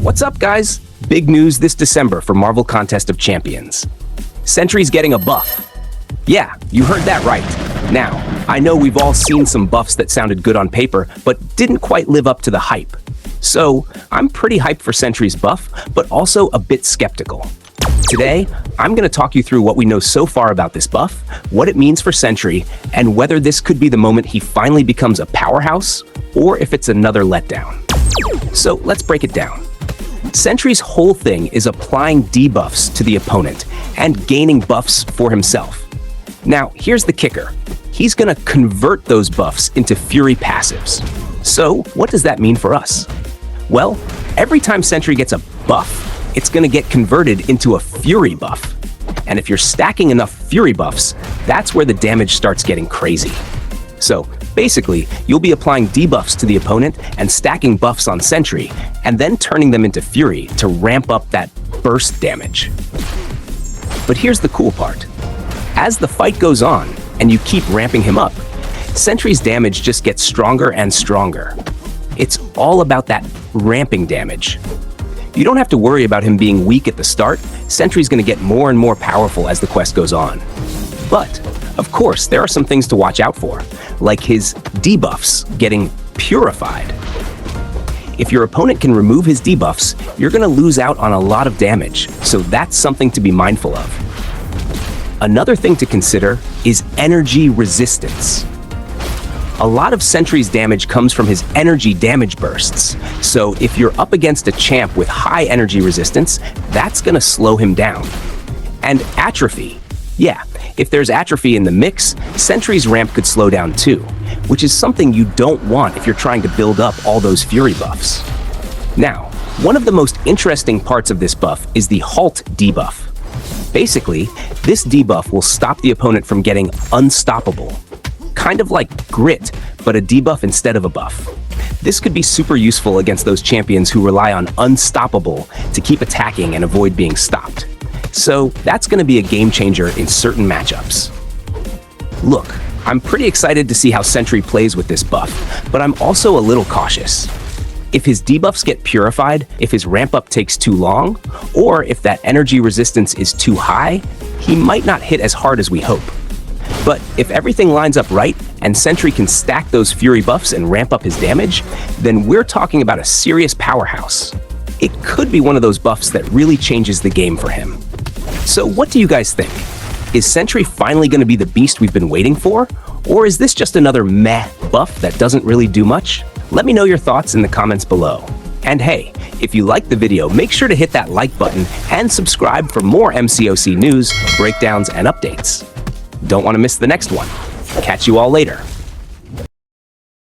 What's up, guys? Big news this December for Marvel Contest of Champions. Sentry's getting a buff. Yeah, you heard that right. Now, I know we've all seen some buffs that sounded good on paper, but didn't quite live up to the hype. So, I'm pretty hyped for Sentry's buff, but also a bit skeptical. Today, I'm going to talk you through what we know so far about this buff, what it means for Sentry, and whether this could be the moment he finally becomes a powerhouse, or if it's another letdown. So, let's break it down. Sentry's whole thing is applying debuffs to the opponent and gaining buffs for himself. Now, here's the kicker. He's going to convert those buffs into Fury passives. So, what does that mean for us? Well, every time Sentry gets a buff, it's going to get converted into a Fury buff. And if you're stacking enough Fury buffs, that's where the damage starts getting crazy. So, basically, you'll be applying debuffs to the opponent and stacking buffs on Sentry, and then turning them into Fury to ramp up that burst damage. But here's the cool part. As the fight goes on, and you keep ramping him up, Sentry's damage just gets stronger and stronger. It's all about that ramping damage. You don't have to worry about him being weak at the start. Sentry's going to get more and more powerful as the quest goes on. But, of course, there are some things to watch out for, like his debuffs getting purified. If your opponent can remove his debuffs, you're going to lose out on a lot of damage, so that's something to be mindful of. Another thing to consider is energy resistance. A lot of Sentry's damage comes from his energy damage bursts, so if you're up against a champ with high energy resistance, that's going to slow him down. And Atrophy. Yeah, if there's Atrophy in the mix, Sentry's ramp could slow down too, which is something you don't want if you're trying to build up all those Fury buffs. Now, one of the most interesting parts of this buff is the Halt debuff. Basically, this debuff will stop the opponent from getting unstoppable. Kind of like Grit, but a debuff instead of a buff. This could be super useful against those champions who rely on Unstoppable to keep attacking and avoid being stopped. So that's going to be a game changer in certain matchups. Look, I'm pretty excited to see how Sentry plays with this buff, but I'm also a little cautious. If his debuffs get purified, if his ramp up takes too long, or if that energy resistance is too high, he might not hit as hard as we hope. But if everything lines up right, and Sentry can stack those Fury buffs and ramp up his damage, then we're talking about a serious powerhouse. It could be one of those buffs that really changes the game for him. So what do you guys think? Is Sentry finally going to be the beast we've been waiting for? Or is this just another meh buff that doesn't really do much? Let me know your thoughts in the comments below. And hey, if you liked the video, make sure to hit that like button and subscribe for more MCOC news, breakdowns, and updates. Don't want to miss the next one. Catch you all later.